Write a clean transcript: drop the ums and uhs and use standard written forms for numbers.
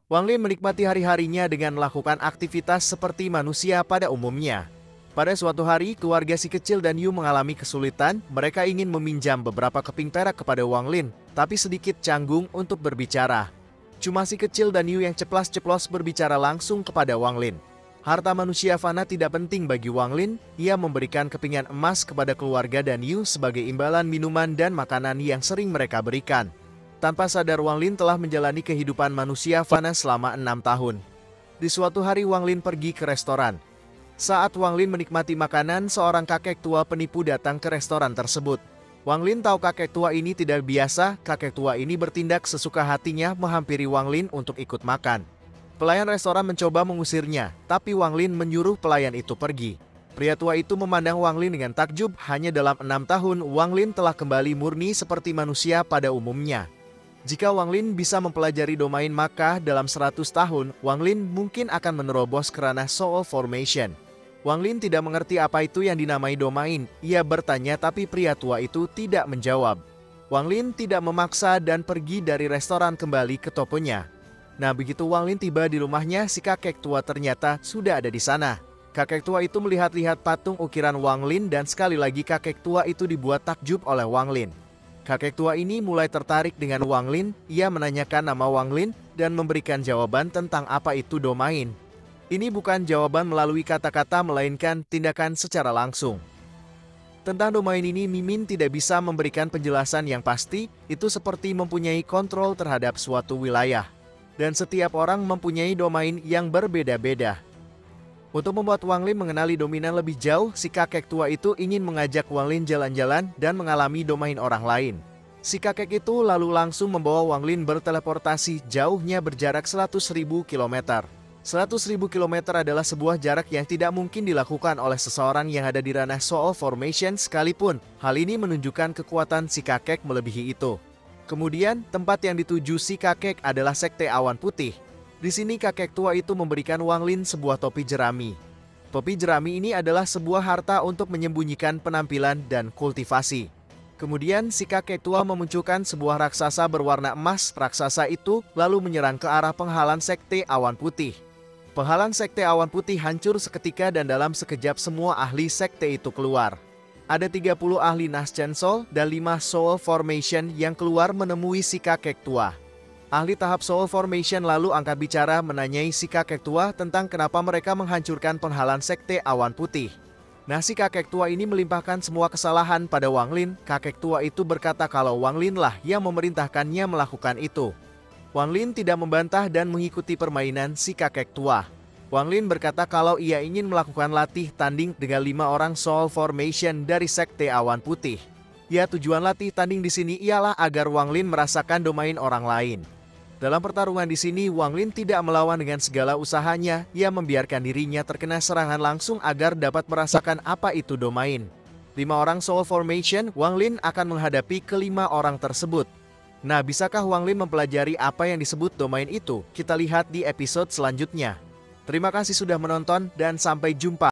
Wang Lin menikmati hari-harinya dengan melakukan aktivitas seperti manusia pada umumnya. Pada suatu hari, keluarga si kecil dan Yu mengalami kesulitan. Mereka ingin meminjam beberapa keping perak kepada Wang Lin, tapi sedikit canggung untuk berbicara. Cuma si kecil dan Yu yang ceplas-ceplos berbicara langsung kepada Wang Lin. Harta manusia fana tidak penting bagi Wang Lin. Ia memberikan kepingan emas kepada keluarga dan Yu sebagai imbalan minuman dan makanan yang sering mereka berikan. Tanpa sadar, Wang Lin telah menjalani kehidupan manusia fana selama 6 tahun. Di suatu hari, Wang Lin pergi ke restoran. Saat Wang Lin menikmati makanan, seorang kakek tua penipu datang ke restoran tersebut. Wang Lin tahu kakek tua ini tidak biasa. Kakek tua ini bertindak sesuka hatinya menghampiri Wang Lin untuk ikut makan. Pelayan restoran mencoba mengusirnya, tapi Wang Lin menyuruh pelayan itu pergi. Pria tua itu memandang Wang Lin dengan takjub. Hanya dalam 6 tahun, Wang Lin telah kembali murni seperti manusia pada umumnya. Jika Wang Lin bisa mempelajari domain, maka dalam 100 tahun, Wang Lin mungkin akan menerobos ke ranah Soul Formation. Wang Lin tidak mengerti apa itu yang dinamai domain. Ia bertanya, tapi pria tua itu tidak menjawab. Wang Lin tidak memaksa dan pergi dari restoran kembali ke tokonya. Nah, begitu Wang Lin tiba di rumahnya, si kakek tua ternyata sudah ada di sana. Kakek tua itu melihat-lihat patung ukiran Wang Lin dan sekali lagi kakek tua itu dibuat takjub oleh Wang Lin. Kakek tua ini mulai tertarik dengan Wang Lin. Ia menanyakan nama Wang Lin dan memberikan jawaban tentang apa itu domain. Ini bukan jawaban melalui kata-kata, melainkan tindakan secara langsung. Tentang domain ini, Mimin tidak bisa memberikan penjelasan yang pasti. Itu seperti mempunyai kontrol terhadap suatu wilayah. Dan setiap orang mempunyai domain yang berbeda-beda. Untuk membuat Wang Lin mengenali dominan lebih jauh, si kakek tua itu ingin mengajak Wang Lin jalan-jalan dan mengalami domain orang lain. Si kakek itu lalu langsung membawa Wang Lin berteleportasi, jauhnya berjarak 100.000 km. 100.000 km adalah sebuah jarak yang tidak mungkin dilakukan oleh seseorang yang ada di ranah Soul Formation sekalipun. Hal ini menunjukkan kekuatan si kakek melebihi itu. Kemudian, tempat yang dituju si kakek adalah Sekte Awan Putih. Di sini kakek tua itu memberikan Wang Lin sebuah topi jerami. Topi jerami ini adalah sebuah harta untuk menyembunyikan penampilan dan kultivasi. Kemudian si kakek tua memunculkan sebuah raksasa berwarna emas. Raksasa itu lalu menyerang ke arah penghalang Sekte Awan Putih. Penghalang Sekte Awan Putih hancur seketika dan dalam sekejap semua ahli sekte itu keluar. Ada 30 ahli Nascent Soul dan 5 Soul Formation yang keluar menemui si kakek tua. Ahli tahap Soul Formation lalu angkat bicara menanyai si kakek tua tentang kenapa mereka menghancurkan penghalang Sekte Awan Putih. Nah, si kakek tua ini melimpahkan semua kesalahan pada Wang Lin. Kakek tua itu berkata kalau Wang Lin lah yang memerintahkannya melakukan itu. Wang Lin tidak membantah dan mengikuti permainan si kakek tua. Wang Lin berkata kalau ia ingin melakukan latih tanding dengan 5 orang Soul Formation dari Sekte Awan Putih. Ya, tujuan latih tanding di sini ialah agar Wang Lin merasakan domain orang lain. Dalam pertarungan di sini, Wang Lin tidak melawan dengan segala usahanya. Ia membiarkan dirinya terkena serangan langsung agar dapat merasakan apa itu domain. 5 orang Soul Formation, Wang Lin akan menghadapi ke-5 orang tersebut. Nah, bisakah Wang Lin mempelajari apa yang disebut domain itu? Kita lihat di episode selanjutnya. Terima kasih sudah menonton dan sampai jumpa.